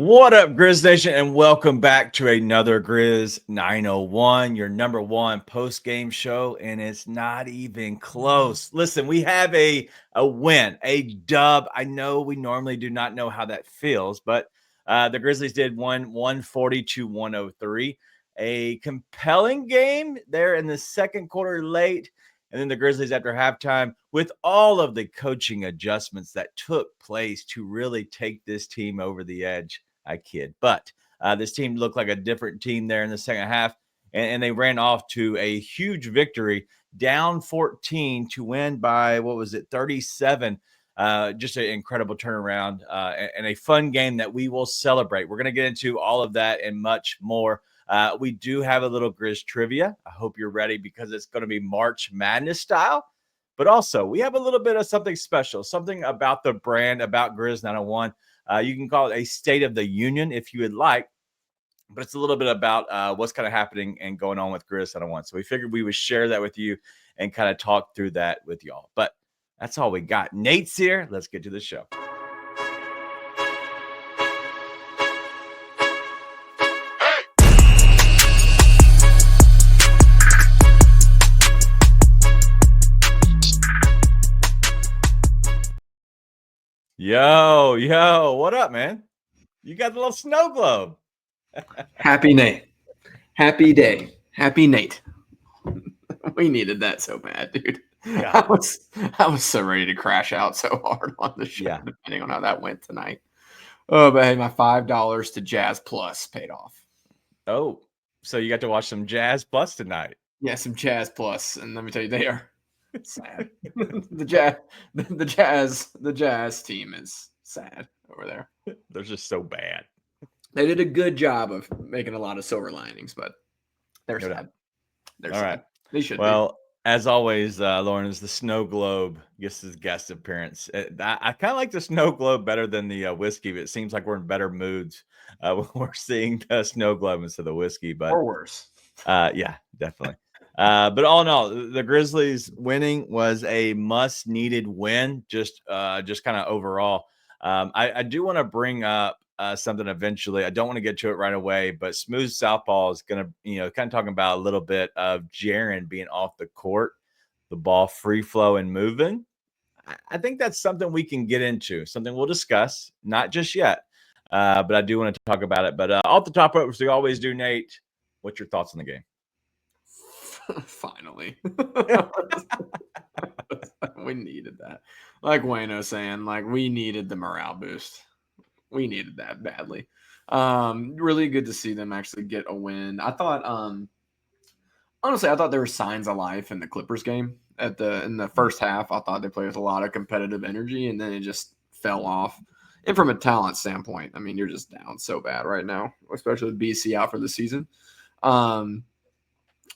What up, Grizz Nation, and welcome back to another Grizz 901, your number one post-game show, and it's not even close. Listen, we have a win, a dub. I know we normally do not know how that feels, but the Grizzlies did win 140-103. A compelling game there in the second quarter late, and then the Grizzlies after halftime with all of the coaching adjustments that took place to really take this team over the edge. I kid, but this team looked like a different team there in the second half, and they ran off to a huge victory, down 14 to win by, 37. Just an incredible turnaround and a fun game that we will celebrate. We're going to get into all of that and much more. We do have a little Grizz trivia. I hope you're ready because it's going to be March Madness style. But also, we have a little bit of something special, something about the brand, about Grizz 901. You can call it a State of the Union if you would like, but it's a little bit about what's kind of happening and going on with Grizz 901. So we figured we would share that with you and kind of talk through that with y'all. But that's all we got. Nate's here. Let's get to the show. Yo, what up, man? You got the little snow globe. Happy Nate. Happy day. Happy Nate. We needed that so bad, dude. Yeah. I was so ready to crash out so hard on the show, Yeah. depending on how that went tonight. Oh, but hey, my $5 to Jazz Plus paid off. Oh, so you got to watch some Jazz Plus tonight. Yeah, some Jazz Plus, and let me tell you, they are sad. the Jazz team is sad over there. They're just so bad. They did a good job of making a lot of silver linings, but they're sad. They're all sad. Right. They should be. As always, Lauren, is the snow globe gets his guest appearance. I kind of like the snow globe better than the whiskey, but it seems like we're in better moods when we're seeing the snow globe instead of the whiskey. But or worse. Yeah, definitely. But all in all, the Grizzlies winning was a much-needed win, just kind of overall. I do want to bring up something eventually. I don't want to get to it right away, but Smooth Southpaw is going to, kind of talking about a little bit of Jaren being off the court, the ball free flow and moving. I think that's something we can get into, something we'll discuss, not just yet, but I do want to talk about it. But off the top, as we always do, Nate, what's your thoughts on the game? Finally. We needed that. Like Wayno saying, like we needed the morale boost. We needed that badly. Really good to see them actually get a win. I thought honestly, I thought there were signs of life in the Clippers game. In the first half, I thought they played with a lot of competitive energy, and then it just fell off. And from a talent standpoint, I mean, you're just down so bad right now, especially with BC out for the season.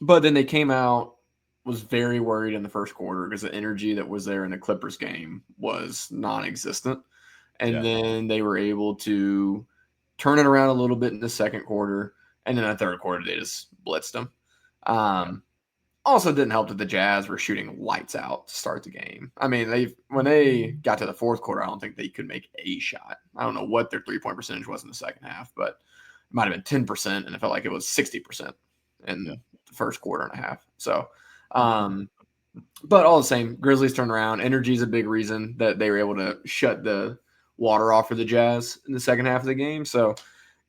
But then they came out, was very worried in the first quarter because the energy that was there in the Clippers game was non-existent. And then they were able to turn it around a little bit in the second quarter. And then the third quarter, they just blitzed them. Also didn't help that the Jazz were shooting lights out to start the game. I mean, when they got to the fourth quarter, I don't think they could make a shot. I don't know what their three-point percentage was in the second half, but it might have been 10%, and it felt like it was 60% in the first quarter and a half. So, but all the same, Grizzlies turned around. Energy is a big reason that they were able to shut the water off for the Jazz in the second half of the game. So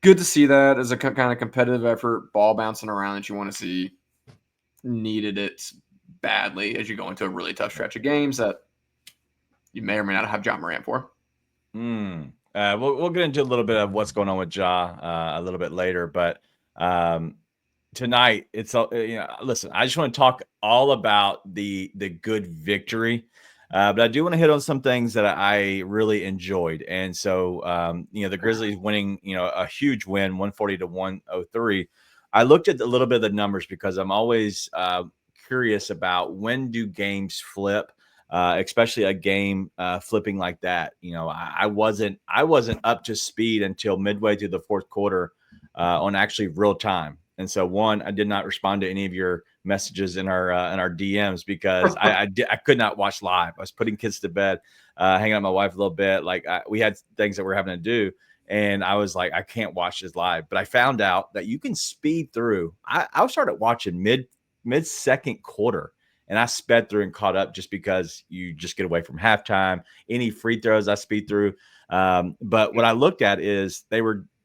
good to see that as a kind of competitive effort, ball bouncing around that you want to see. Needed it badly as you go into a really tough stretch of games that you may or may not have Ja Morant for. We'll get into a little bit of what's going on with Ja a little bit later, but tonight it's listen, I just want to talk all about the good victory, but I do want to hit on some things that I really enjoyed. And so the Grizzlies winning a huge win, 140-103. I looked at a little bit of the numbers because I'm always curious about when do games flip, especially a game flipping like that. I wasn't up to speed until midway through the fourth quarter on actually real time. And so, one, I did not respond to any of your messages in our DMs because I could not watch live. I was putting kids to bed, hanging out with my wife a little bit. Like we had things that we're having to do, And I was like, I can't watch this live. But I found out that you can speed through. I started watching mid second quarter, and I sped through and caught up just because you just get away from halftime. Any free throws I speed through. But what I looked at is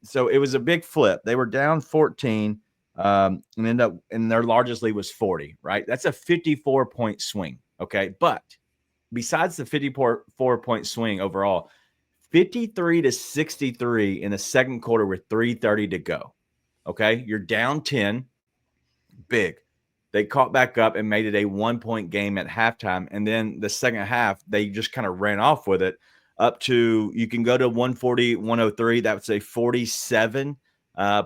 so it was a big flip. They were down 14 and end up, and their largest lead was 40, right? That's a 54-point swing. Okay. But besides the 54-point swing overall, 53-63 in the second quarter with 3:30 to go. Okay. You're down 10. Big. They caught back up and made it a 1-point game at halftime. And then the second half, they just kind of ran off with it up to, you can go to 140, 103. That's a 47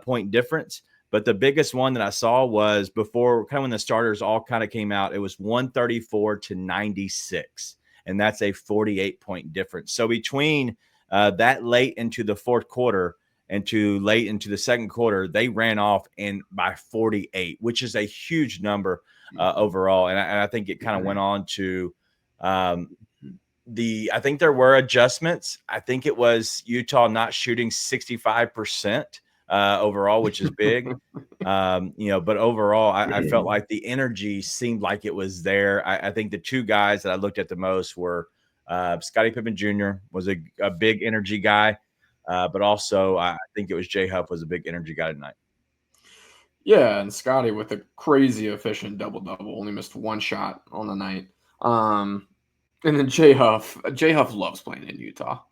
point difference. But the biggest one that I saw was before, kind of when the starters all kind of came out, it was 134-96. And that's a 48-point difference. So between that late into the fourth quarter and to late into the second quarter, they ran off by 48, which is a huge number overall. And I think it kind of went on to I think there were adjustments. I think it was Utah not shooting 65% overall, which is big. But overall, I felt like the energy seemed like it was there. I think the two guys that I looked at the most were Scottie Pippen Jr. was a big energy guy. But also, I think it was Jay Huff was a big energy guy tonight. Yeah, and Scotty with a crazy efficient double-double, only missed one shot on the night. And then Jay Huff loves playing in Utah,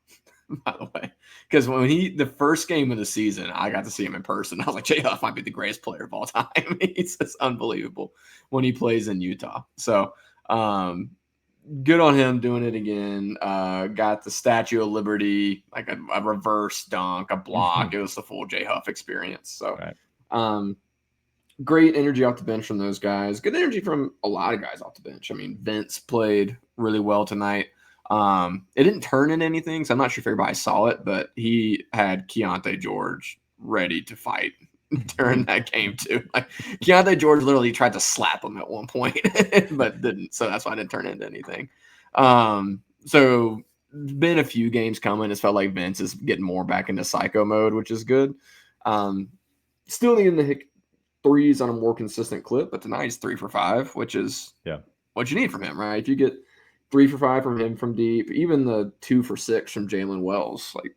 by the way, because when the first game of the season, I got to see him in person. I was like, Jay Huff might be the greatest player of all time. He's just unbelievable when he plays in Utah. So, good on him doing it again. Got the Statue of Liberty, like a reverse dunk, a block. It was the full Jay Huff experience. So, right. Great energy off the bench from those guys. Good energy from a lot of guys off the bench. I mean, Vince played really well tonight. It didn't turn into anything, so I'm not sure if everybody saw it, but he had Keontae George ready to fight during that game too. Like Keontae George literally tried to slap him at one point, but didn't. So that's why it didn't turn into anything. So been a few games coming. It's felt like Vince is getting more back into psycho mode, which is good. Still needing to hit threes on a more consistent clip, but tonight he's 3 for 5, which is what you need from him, right? If you get 3 for 5 from him from deep, even the 2 for 6 from Jalen Wells, like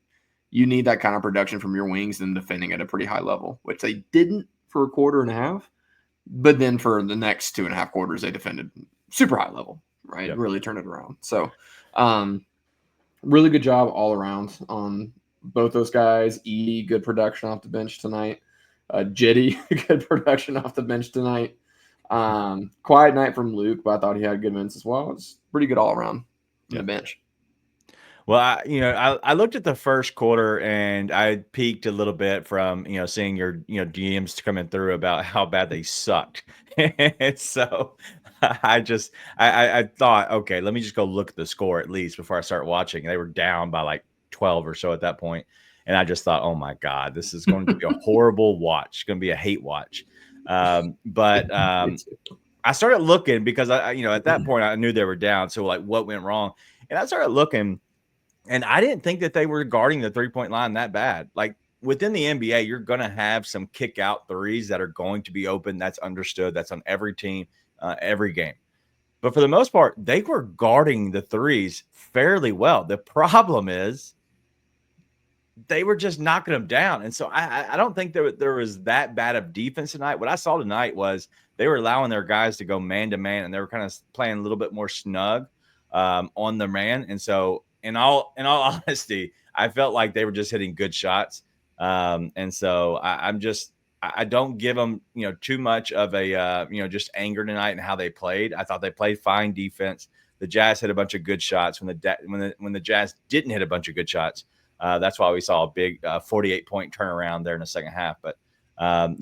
you need that kind of production from your wings and defending at a pretty high level, which they didn't for a quarter and a half. But then for the next 2.5 quarters, they defended super high level, right? Yep. Really turned it around. So really good job all around on both those guys. Good production off the bench tonight. Jetty, good production off the bench tonight. Quiet night from Luke, but I thought he had good minutes as well. It's pretty good all around on the bench. Well, I looked at the first quarter and I peaked a little bit from, seeing your, DMs coming through about how bad they sucked. And so I thought, okay, let me just go look at the score at least before I start watching. They were down by like 12 or so at that point. And I just thought, oh my God, this is going to be a horrible watch. It's going to be a hate watch. But I started looking because at that point I knew they were down. So like what went wrong? And I started looking and I didn't think that they were guarding the 3-point line that bad. Like within the NBA, you're going to have some kick out threes that are going to be open. That's understood. That's on every team, every game. But for the most part, they were guarding the threes fairly well. The problem is they were just knocking them down. And so I don't think there was that bad of defense tonight. What I saw tonight was they were allowing their guys to go man to man, and they were kind of playing a little bit more snug on the man. And so in all honesty, I felt like they were just hitting good shots. And so I don't give them, too much of a, just anger tonight and how they played. I thought they played fine defense. The Jazz hit a bunch of good shots when the Jazz didn't hit a bunch of good shots. That's why we saw a big 48-point turnaround there in the second half. But I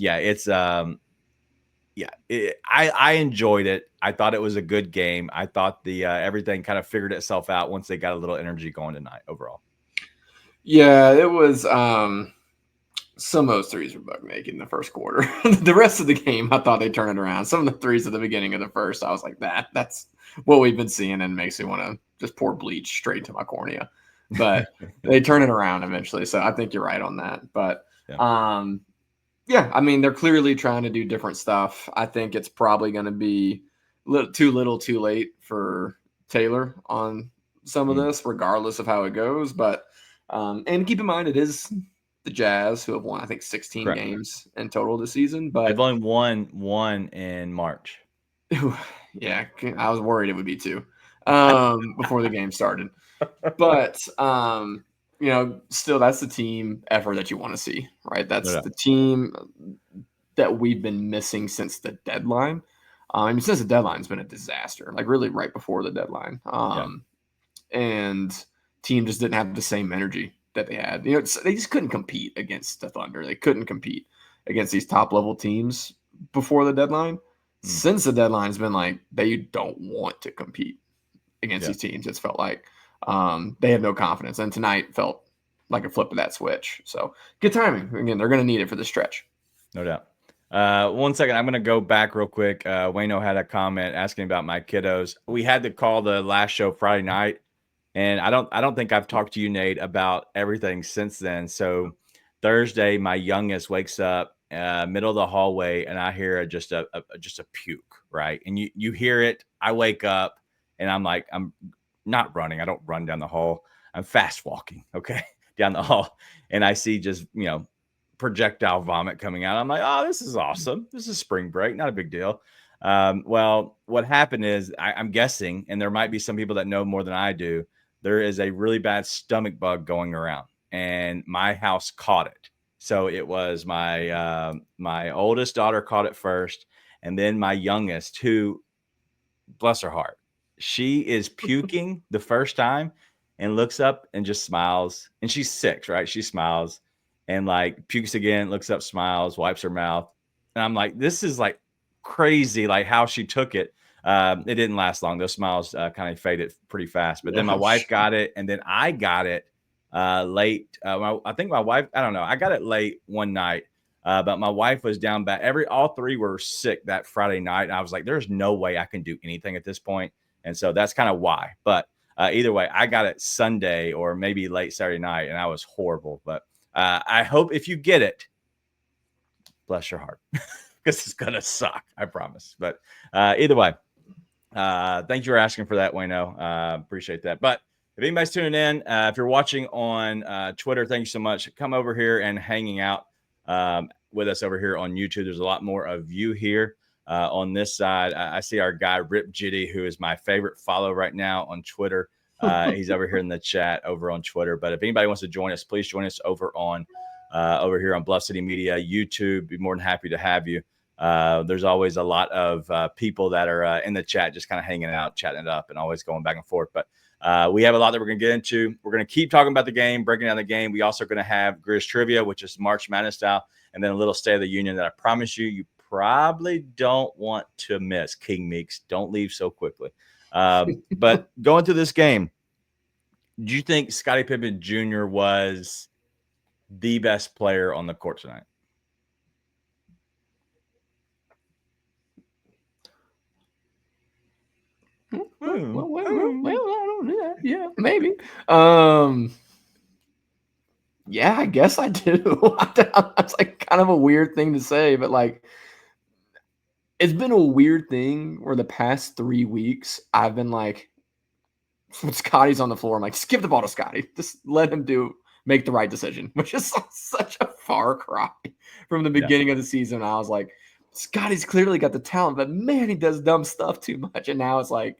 enjoyed it. I thought it was a good game. I thought the everything kind of figured itself out once they got a little energy going tonight overall. Yeah, it was some of those threes were bug making the first quarter. The rest of the game, I thought they'd turn it around. Some of the threes at the beginning of the first, I was like, that's what we've been seeing, and makes me want to just pour bleach straight to my cornea. but they turn it around eventually. So I think you're right on that. But yeah, I mean, they're clearly trying to do different stuff. I think it's probably going to be too little, too late for Taylor on some of this, regardless of how it goes. But and keep in mind, it is the Jazz who have won, I think, 16 games in total this season. But they've only won one in March. Yeah, I was worried it would be 2 before the game started. But still, that's the team effort that you want to see, right? That's the team that we've been missing since the deadline. Since the deadline's been a disaster, like really right before the deadline. And team just didn't have the same energy that they had. They just couldn't compete against the Thunder. They couldn't compete against these top level teams before the deadline. Since the deadline has been like they don't want to compete against these teams. It's felt like they have no confidence. And tonight felt like a flip of that switch. So good timing. Again, they're going to need it for the stretch. No doubt. 1 second. I'm going to go back real quick. Wayno had a comment asking about my kiddos. We had to call the last show Friday night. And I don't think I've talked to you, Nate, about everything since then. So Thursday, my youngest wakes up middle of the hallway, and I hear just a puke, right? And you hear it. I wake up, and I'm like, I'm not running. I don't run down the hall. I'm fast walking, okay, down the hall, and I see just projectile vomit coming out. I'm like, oh, this is awesome. This is spring break, not a big deal. Well, what happened is I'm guessing, and there might be some people that know more than I do. There is a really bad stomach bug going around, and my house caught it. So it was my oldest daughter caught it first, and then my youngest, who, bless her heart, she is puking the first time and looks up and just smiles. And she's 6, right? She smiles and like pukes again, looks up, smiles, wipes her mouth. And I'm like, this is like crazy, like how she took it. It didn't last long. Those smiles kind of faded pretty fast. But then my wife got it, and then I got it late. I think my wife, I don't know. I got it late one night, but my wife was down bad. All 3 were sick that Friday night. And I was like, there's no way I can do anything at this point. And so that's kind of why. But either way, I got it Sunday or maybe late Saturday night, and I was horrible. But I hope if you get it, bless your heart, because it's going to suck. I promise. But either way, thank you for asking for that, Wayno. Appreciate that. But if anybody's tuning in, if you're watching on Twitter, thank you so much. Come over here and hanging out with us over here on YouTube. There's a lot more of you here on this side. I see our guy, Rip Jitty, who is my favorite follow right now on Twitter. He's over here in the chat over on Twitter. But if anybody wants to join us, please join us over here on Bluff City Media, YouTube. Be more than happy to have you. There's always a lot of people that are in the chat, just kind of hanging out, chatting it up, and always going back and forth. But we have a lot that we're going to get into. We're going to keep talking about the game, breaking down the game. We also are going to have Grizz Trivia, which is March Madness style, and then a little State of the Union that I promise you probably don't want to miss. King Meeks, don't leave so quickly. But going through this game, do you think Scottie Pippen Jr. was the best player on the court tonight? Well, I don't do that. Yeah, maybe. Yeah, I guess I do. That's like kind of a weird thing to say, but like, it's been a weird thing where the past 3 weeks I've been like, when Scotty's on the floor, I'm like, just give the ball to Scotty. Just let him make the right decision, which is such a far cry from the beginning of the season. I was like, Scotty's clearly got the talent, but man, he does dumb stuff too much. And now it's like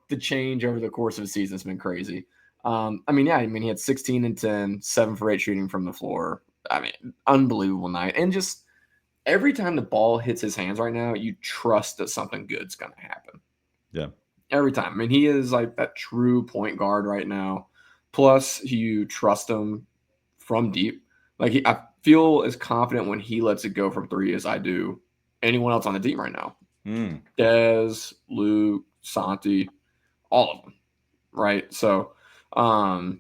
the change over the course of the season has been crazy. He had 16 and 10, 7 for 8 shooting from the floor. I mean, unbelievable night. And just every time the ball hits his hands right now, you trust that something good's going to happen. Yeah. Every time. I mean, he is like that true point guard right now. Plus, you trust him from deep. Like, I feel as confident when he lets it go from 3 as I do anyone else on the team right now. Dez, Luke, Santi, all of them. Right? So, I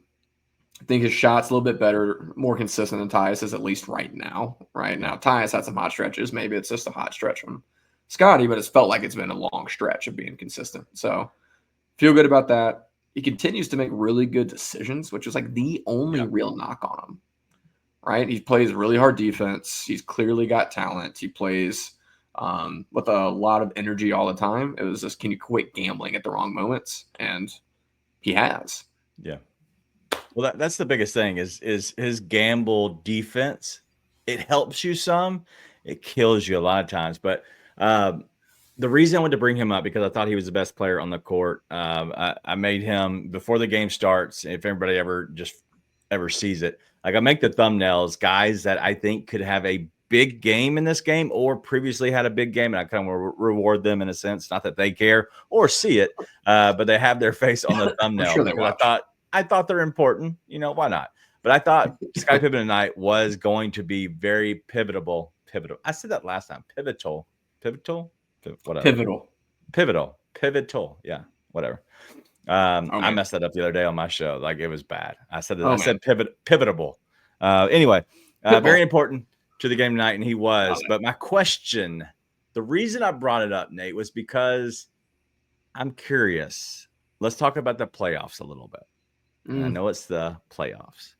think his shot's a little bit better, more consistent than Tyus, at least right now. Right now, Tyus had some hot stretches. Maybe it's just a hot stretch from Scotty, but it's felt like it's been a long stretch of being consistent. So feel good about that. he continues to make really good decisions, which is like the only real knock on him. Right? He plays really hard defense. He's clearly got talent. He plays with a lot of energy all the time. It was just, can you quit gambling at the wrong moments? And he has. Yeah. Well, that's the biggest thing is his gamble defense. It helps you some. It kills you a lot of times. But the reason I wanted to bring him up because I thought he was the best player on the court. I made him before the game starts. If anybody ever sees it, like I make the thumbnails, guys that I think could have a big game in this game or previously had a big game, and I kind of reward them in a sense. Not that they care or see it, but they have their face on the thumbnail. Sure, they watch. I thought they're important. Why not? But I thought Scottie Pippen tonight was going to be very pivotal. I said that last time. Pivotal. Whatever. Pivotal. Yeah, whatever. I messed that up the other day on my show. Like it was bad. I said pivotable. Anyway, very important to the game tonight, and he was. But my question, the reason I brought it up, Nate, was because I'm curious. Let's talk about the playoffs a little bit. I know it's the playoffs.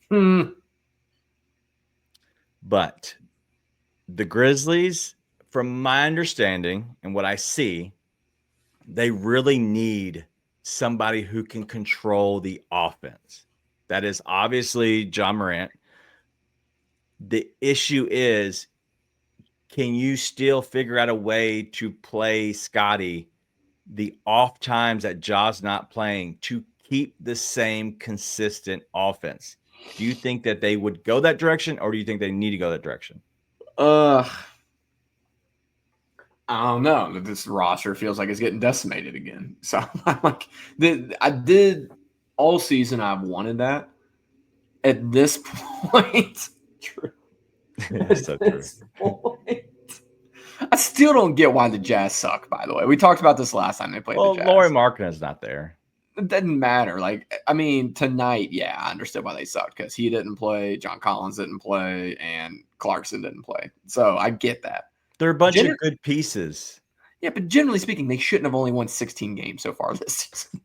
But the Grizzlies, from my understanding and what I see, they really need somebody who can control the offense. That is obviously John Morant. The issue is, can you still figure out a way to play Scottie the off times that Ja's not playing to keep the same consistent offense? Do you think that they would go that direction, or do you think they need to go that direction? I don't know. This roster feels like it's getting decimated again. So I'm like, I did all season. I've wanted that. At this point, true. So true. I still don't get why the Jazz suck. By the way, we talked about this last time they played the Jazz. Lauri Markkanen's not there. It doesn't matter. Like, I mean, tonight, yeah, I understood why they sucked because he didn't play, John Collins didn't play, and Clarkson didn't play. So I get that. They're a bunch of good pieces. Yeah, but generally speaking, they shouldn't have only won 16 games so far this season.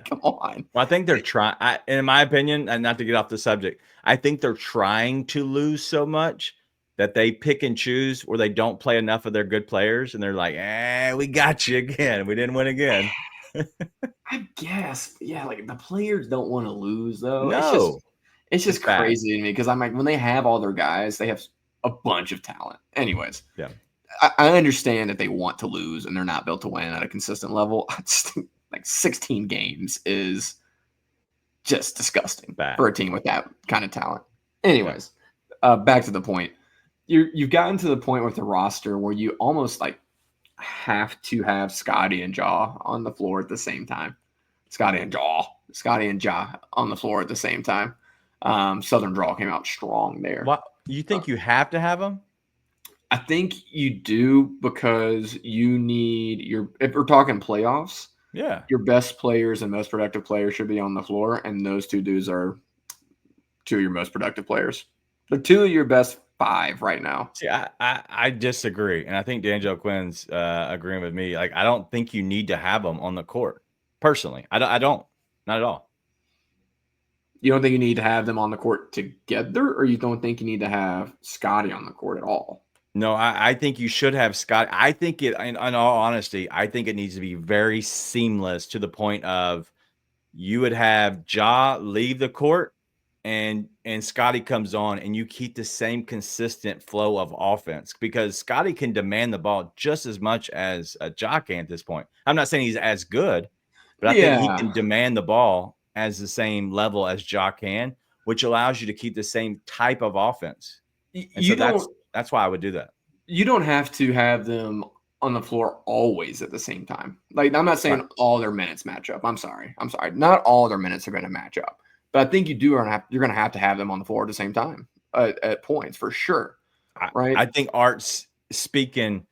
Come on. Well, I think they're trying, in my opinion, and not to get off the subject, I think they're trying to lose so much that they pick and choose where they don't play enough of their good players, and they're like, we got you again. We didn't win again. I guess. Yeah, like the players don't want to lose, though. No. It's just crazy to me because I'm like, when they have all their guys, they have a bunch of talent. Anyways. Yeah. I understand that they want to lose and they're not built to win at a consistent level. I just think like 16 games is just disgusting for a team with that kind of talent. Anyways, back to the point. You've gotten to the point with the roster where you almost like have to have Scottie and Ja on the floor at the same time. Scottie and Ja on the floor at the same time. Southern Draw came out strong there. What, you think you have to have them? I think you do because you need if we're talking playoffs, your best players and most productive players should be on the floor, and those two dudes are two of your most productive players. They're two of your best five right now. See, I disagree, and I think D'Angelo Quinn's agreeing with me. Like, I don't think you need to have them on the court. Personally, I don't. Not at all. You don't think you need to have them on the court together, or you don't think you need to have Scottie on the court at all? No, I think you should have Scott. I think in all honesty, I think it needs to be very seamless to the point of you would have Ja leave the court and Scottie comes on and you keep the same consistent flow of offense because Scottie can demand the ball just as much as Ja can at this point. I'm not saying he's as good, but I think he can demand the ball as the same level as Ja can, which allows you to keep the same type of offense. And so that's why I would do that. You don't have to have them on the floor always at the same time. Like, I'm not saying all their minutes match up. I'm sorry. Not all their minutes are going to match up. But I think you're going to have them on the floor at the same time at points for sure. Right? I think Art's speaking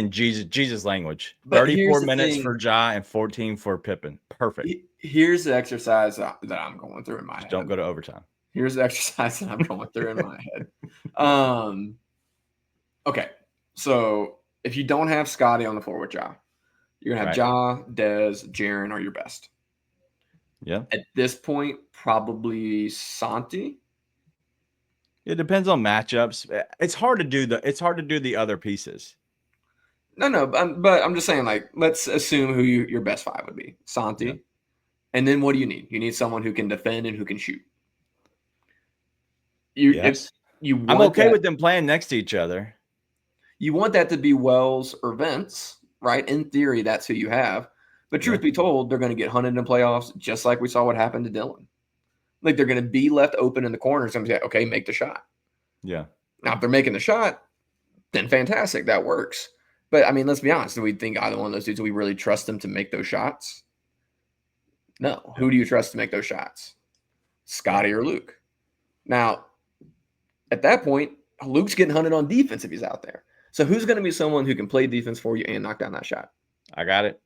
Jesus language. 34 minutes for Ja and 14 for Pippen. Perfect. Here's the exercise that I'm going through in my head. Don't go to overtime. Here's the exercise that I'm going through in my head. Okay, so if you don't have Scottie on the floor with Ja, you're going to have Ja, Dez, Jaren are your best. Yeah. At this point, probably Santi. It depends on matchups. It's hard to do the other pieces. No, but I'm just saying, like, let's assume who your best five would be. Santi. Yeah. And then what do you need? You need someone who can defend and who can shoot. If Yes. you I'm want okay that, with them playing next to each other. you want that to be Wells or Vince, right? In theory, that's who you have. But Yeah. truth be told, they're going to get hunted in playoffs, just like we saw what happened to Dylan. Like they're going to be left open in the corners and say, okay, make the shot. Yeah. Now, if they're making the shot, then fantastic, that works. But I mean, let's be honest. Do we think either one of those dudes, do we really trust them to make those shots? No. Yeah. Who do you trust to make those shots? Scotty or Luke? Now, at that point, Luke's getting hunted on defense if he's out there. So who's going to be someone who can play defense for you and knock down that shot? I got it.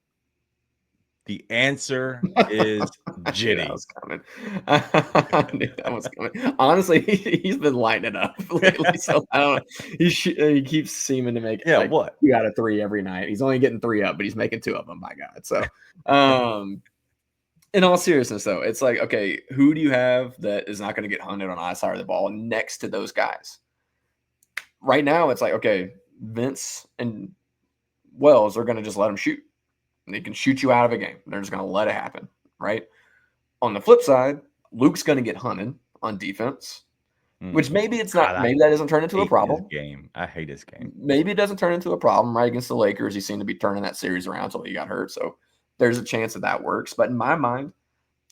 The answer is Jitty. That was coming. I knew that was coming. Honestly, he's been lighting it up lately. So I don't know. He keeps seeming to make like what? 2 out of 3 every night. He's only getting 3 up, but he's making 2 of them. My God. So, in all seriousness, though, it's like, okay, who do you have that is not going to get hunted on either side of the ball next to those guys? Right now, it's like, okay, Vince and Wells are going to just let him shoot. They can shoot you out of a game. They're just going to let it happen, right? On the flip side, Luke's going to get hunted on defense, which maybe it's not. Maybe that doesn't turn into a problem. I hate his game. Maybe it doesn't turn into a problem, right? Against the Lakers, he seemed to be turning that series around until he got hurt. So there's a chance that works. But in my mind,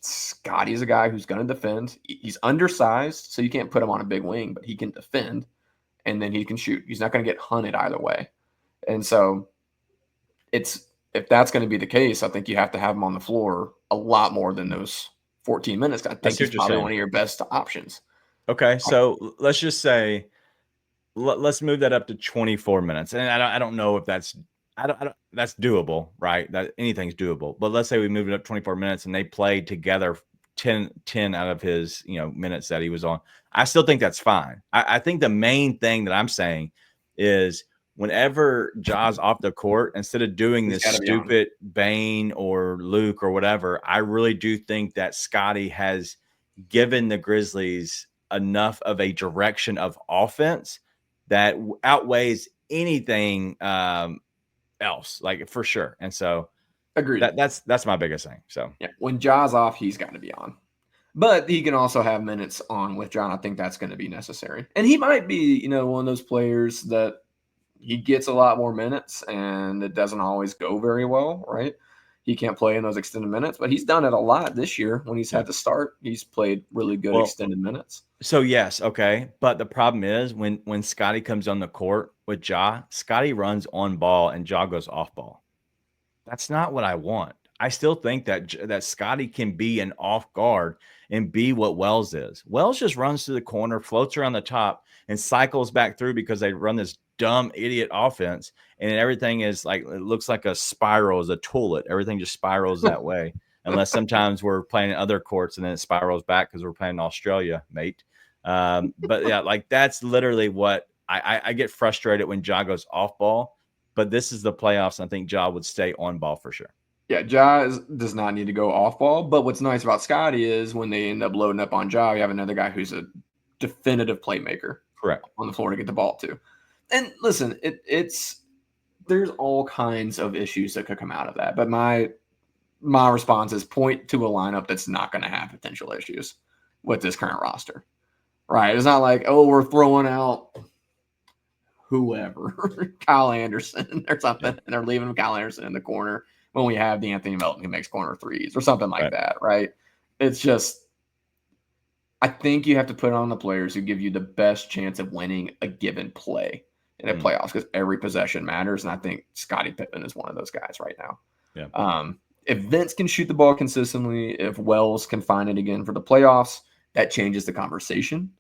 Scotty's a guy who's going to defend. He's undersized, so you can't put him on a big wing, but he can defend, and then he can shoot. He's not going to get hunted either way. And so if that's going to be the case, I think you have to have him on the floor a lot more than those 14 minutes. I think he's probably one of your best options. Okay, so let's just say let's move that up to 24 minutes. And I don't know if that's that's doable, right? That anything's doable. But let's say we move it up 24 minutes and they played together 10 out of his, minutes that he was on. I still think that's fine. I think the main thing that I'm saying is whenever Ja's off the court, instead of doing this stupid Bane or Luke or whatever, I really do think that Scotty has given the Grizzlies enough of a direction of offense that outweighs anything else, like for sure. And so agreed. That's my biggest thing. So yeah, when Ja's off, he's got to be on. But he can also have minutes on with John. I think that's going to be necessary. And he might be, one of those players that he gets a lot more minutes and it doesn't always go very well, right? He can't play in those extended minutes, but he's done it a lot this year when he's had to start. He's played really good extended minutes. So yes, okay. But the problem is when Scotty comes on the court with Ja, Scotty runs on ball and Ja goes off ball. That's not what I want. I still think that Scotty can be an off guard and be what Wells is. Wells just runs to the corner, floats around the top, and cycles back through because they run this dumb idiot offense, and everything is like, it looks like a spiral, as a toilet. Everything just spirals that way, unless sometimes we're playing in other courts and then it spirals back because we're playing in Australia, mate. But yeah, like that's literally what I get frustrated when Ja goes off ball. But this is the playoffs. I think Ja would stay on ball for sure. Yeah, Ja does not need to go off ball. But what's nice about Scotty is when they end up loading up on Ja, you have another guy who's a definitive playmaker, correct, on the floor to get the ball to. And listen, there's all kinds of issues that could come out of that. But my response is point to a lineup that's not going to have potential issues with this current roster, right? It's not like, oh, we're throwing out whoever, Kyle Anderson or something, and they're leaving Kyle Anderson in the corner when we have the Anthony Melton who makes corner threes or something like that, right? It's just, I think you have to put on the players who give you the best chance of winning a given play in a playoffs, because every possession matters. And I think Scottie Pippen is one of those guys right now. Yeah. If Vince can shoot the ball consistently, if Wells can find it again for the playoffs, that changes the conversation.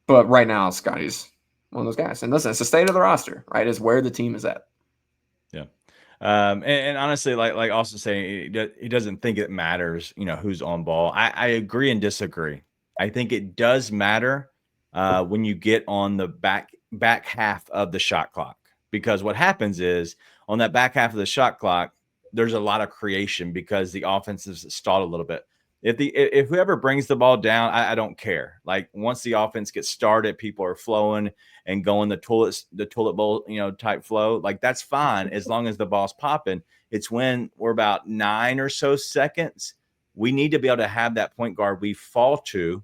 But right now, Scottie's one of those guys. And listen, it's the state of the roster, right? Is where the team is at. Yeah. And honestly, like Austin saying, he doesn't think it matters, who's on ball. I agree and disagree. I think it does matter when you get on the back half of the shot clock, because what happens is on that back half of the shot clock, there's a lot of creation because the offense is stalled a little bit. If whoever brings the ball down, I don't care. Like once the offense gets started, people are flowing and going the toilet bowl, type flow. Like that's fine as long as the ball's popping. It's when we're about 9 or so seconds, we need to be able to have that point guard we falter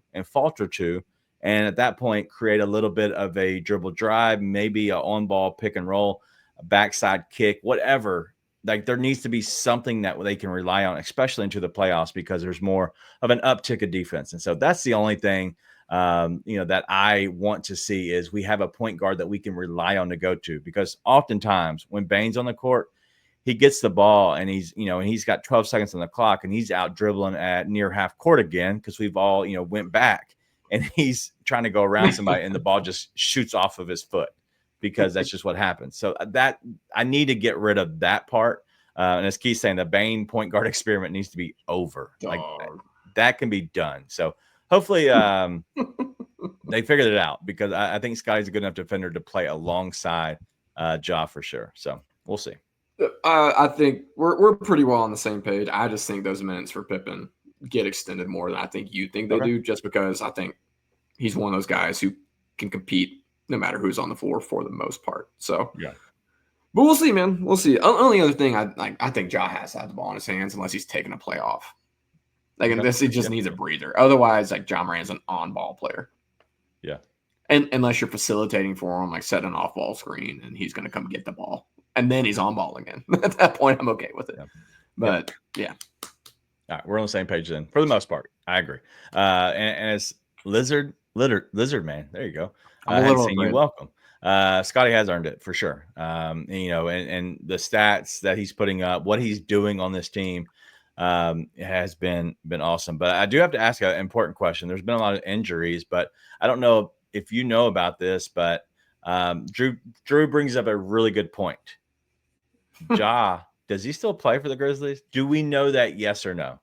to, and at that point create a little bit of a dribble drive, maybe a on ball pick and roll, a backside kick, whatever. Like there needs to be something that they can rely on, especially into the playoffs, because there's more of an uptick of defense. And so that's the only thing, that I want to see is we have a point guard that we can rely on to go to, because oftentimes when Bane's on the court, he gets the ball and he's got 12 seconds on the clock and he's out dribbling at near half court again, because we've all, went back, and he's trying to go around somebody and the ball just shoots off of his foot, because that's just what happens. So that I need to get rid of that part. And as Keith's saying, the Bane point guard experiment needs to be over. Like that can be done. So hopefully they figured it out, because I think Scotty's a good enough defender to play alongside Ja for sure. So we'll see. I think we're pretty well on the same page. I just think those minutes for Pippen get extended more than I think you think they do, just because I think he's one of those guys who can compete no matter who's on the floor for the most part. So yeah. But we'll see, man. We'll see. Only other thing, I think Ja has to have the ball in his hands unless he's taking a play off. Like this, he just needs a breather. Otherwise, like Ja Morant's an on-ball player. Yeah. And unless you're facilitating for him, like setting an off-ball screen, and he's going to come get the ball, and then he's on ball again. At that point, I'm okay with it. Yeah. But yeah. All right, we're on the same page then, for the most part. I agree. And it's Lizard Man. There you go. I hadn't seen you. Welcome. Scotty has earned it for sure. And the stats that he's putting up, what he's doing on this team, has been awesome. But I do have to ask an important question. There's been a lot of injuries, but I don't know if you know about this, but Drew brings up a really good point. Ja, does he still play for the Grizzlies? Do we know that, yes or no?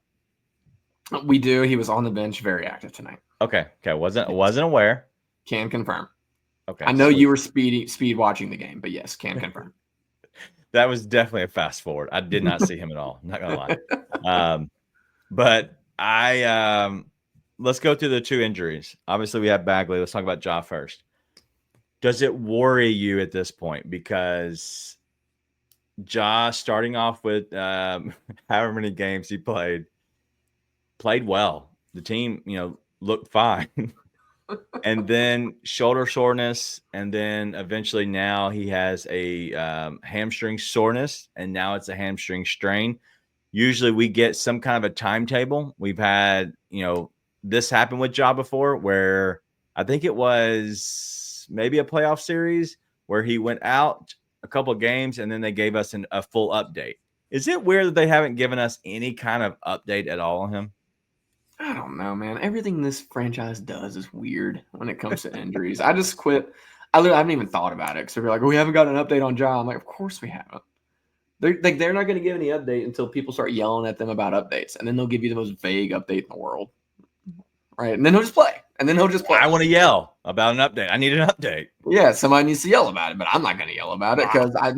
We do. He was on the bench, very active tonight. Okay. Wasn't aware. Can confirm. Okay. I know you were speed watching the game, but yes, can confirm. That was definitely a fast forward. I did not see him at all. I'm not gonna lie. But let's go through the two injuries. Obviously, we have Bagley. Let's talk about Ja first. Does it worry you at this point? Because Ja, starting off with however many games he played well. The team, looked fine. And then shoulder soreness, and then eventually now he has a hamstring soreness, and now it's a hamstring strain. Usually we get some kind of a timetable. We've had, this happen with Ja before, where I think it was maybe a playoff series where he went out a couple of games and then they gave us a full update. Is it weird that they haven't given us any kind of update at all on him? I don't know, man. Everything this franchise does is weird when it comes to injuries. I just quit. I haven't even thought about it, because they're like, we haven't got an update on Ja. I'm like, of course we haven't. They're not going to give any update until people start yelling at them about updates, and then they'll give you the most vague update in the world, right? And then he'll just play. I want to yell about an update. I need an update. Yeah, somebody needs to yell about it, but I'm not going to yell about it because I've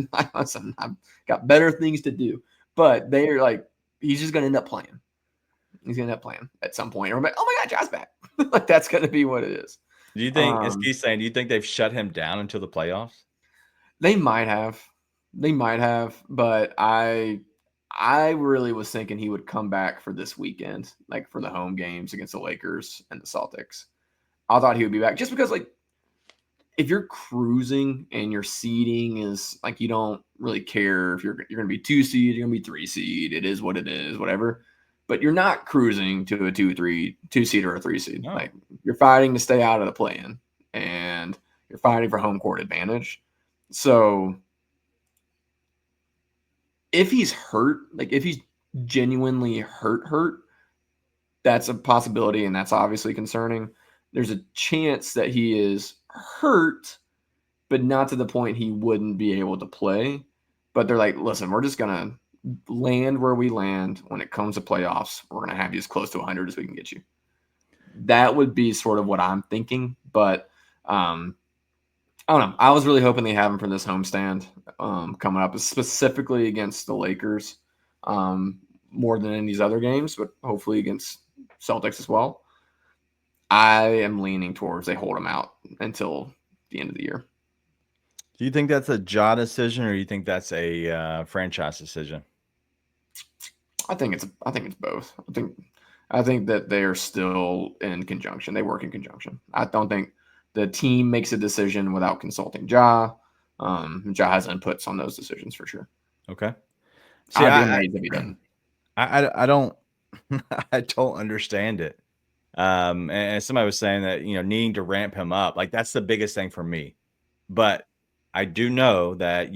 got better things to do. But they're like, he's just going to end up playing. He's going to end up playing at some point. Or I'm like, oh my God, Ja's back. Like that's going to be what it is. Do you think, as Keith's saying, do you think they've shut him down until the playoffs? They might have, but I really was thinking he would come back for this weekend, like for the home games against the Lakers and the Celtics. I thought he would be back just because, like, if you're cruising and your seeding is like, you don't really care if you're going to be 2 seed, you're going to be 3 seed. It is what it is, whatever. But you're not cruising to a 2 seed or a 3 seed. No. Like you're fighting to stay out of the play-in, and you're fighting for home court advantage. So if he's hurt, like if he's genuinely hurt, that's a possibility, and that's obviously concerning. There's a chance that he is hurt, but not to the point he wouldn't be able to play. But they're like, listen, we're just going to land where we land when it comes to playoffs. We're going to have you as close to 100 as we can get you. That would be sort of what I'm thinking. But I don't know. I was really hoping they have him for this homestand coming up, specifically against the Lakers, more than in these other games, but hopefully against Celtics as well. I am leaning towards they hold him out until the end of the year. Do you think that's a Ja decision, or do you think that's a franchise decision? I think it's both. I think that they are still in conjunction. They work in conjunction. I don't think the team makes a decision without consulting Ja. Ja has inputs on those decisions for sure. Okay. See, I'd be amazed if he doesn't. I don't I don't understand it. And somebody was saying that, needing to ramp him up, like that's the biggest thing for me. But I do know that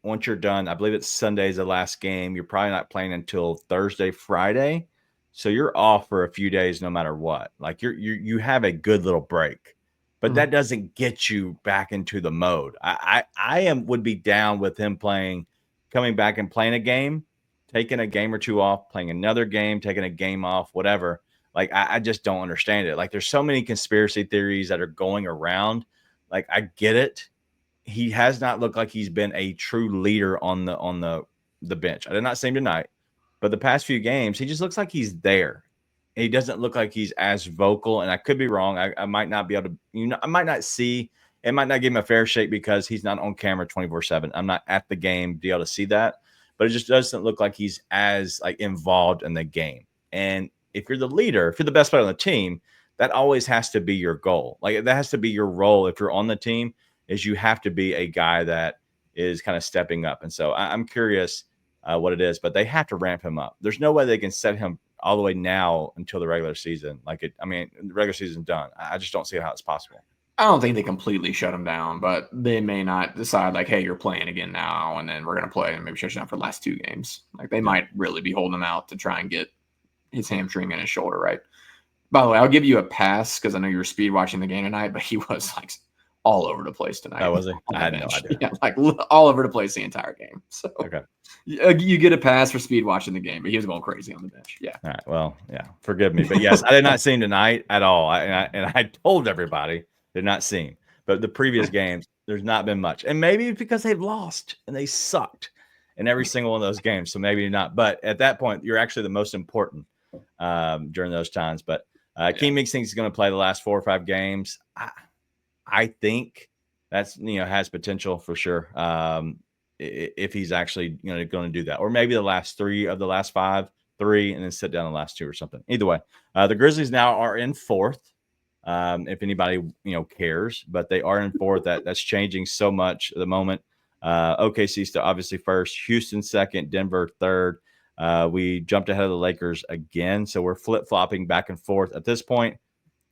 once you're done, I believe it's Sunday's the last game. You're probably not playing until Thursday, Friday. So you're off for a few days no matter what. Like you have a good little break. But that doesn't get you back into the mode. I would be down with him coming back and playing a game, taking a game or two off, playing another game, taking a game off, whatever. Like I just don't understand it. Like there's so many conspiracy theories that are going around. Like I get it. He has not looked like he's been a true leader on the bench. I did not see him tonight, but the past few games, he just looks like he's there. He doesn't look like he's as vocal, and I could be wrong. I might not be able to, I might not see. It might not give him a fair shake because he's not on camera 24/7. I'm not at the game to be able to see that, but it just doesn't look like he's as like involved in the game. And if you're the leader, if you're the best player on the team, that always has to be your goal. Like that has to be your role if you're on the team, is you have to be a guy that is kind of stepping up. And so I'm curious what it is, but they have to ramp him up. There's no way they can set him all the way now until the regular season. The regular season's done. I just don't see how it's possible. I don't think they completely shut him down, but they may not decide like, hey, you're playing again now, and then we're going to play and maybe shut you down for the last 2 games. Like they might really be holding him out to try and get his hamstring and his shoulder right. By the way, I'll give you a pass because I know you were speed watching the game tonight, but he was like all over the place tonight. Oh, was he? I had no idea. Yeah, like all over the place the entire game. So okay, you get a pass for speed watching the game, but he was going crazy on the bench. Yeah. All right. Well, yeah. Forgive me, but yes, I did not see him tonight at all. I told everybody did not see him. But the previous games, there's not been much, and maybe it's because they've lost and they sucked in every single one of those games. So maybe not. But at that point, you're actually the most important during those times. But King Meeks thinks he's going to play the last 4 or 5 games. I think that's has potential for sure. If he's actually going to do that, or maybe the last 3 of the last 5, 3, and then sit down the last 2 or something. Either way, the Grizzlies now are in 4th. If anybody cares, but they are in 4th. That's changing so much at the moment. OKC still obviously 1st, Houston 2nd, Denver 3rd. We jumped ahead of the Lakers again, so we're flip-flopping back and forth. At this point,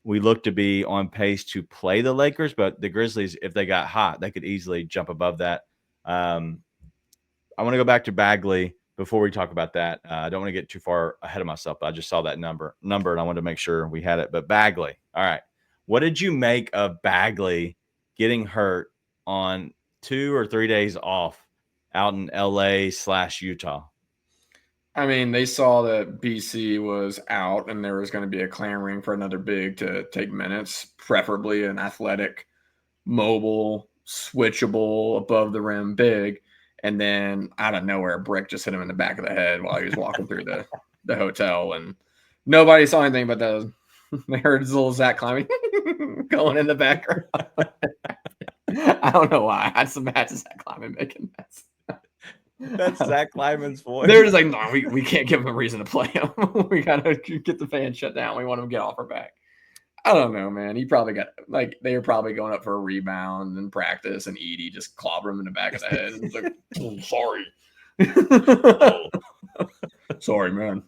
we look to be on pace to play the Lakers, but the Grizzlies, if they got hot, they could easily jump above that. I want to go back to Bagley before we talk about that. I don't want to get too far ahead of myself, but I just saw that number, and I wanted to make sure we had it. But Bagley, all right. What did you make of Bagley getting hurt on 2 or 3 days off out in LA/Utah? I mean, they saw that BC was out and there was going to be a clamoring for another big to take minutes, preferably an athletic, mobile, switchable, above the rim big. And then out of nowhere, a brick just hit him in the back of the head while he was walking through the hotel. And nobody saw anything but they heard his little Zach climbing going in the background. I don't know why. I just imagine Zach climbing making that. That's Zach Kleiman's voice. They're just like, no, we can't give him a reason to play him. We got to get the fan shut down. We want him to get off our back. I don't know, man. He probably got, like, they were probably going up for a rebound in practice, and Edie just clobbered him in the back of the head. And he's like, sorry. Sorry, man.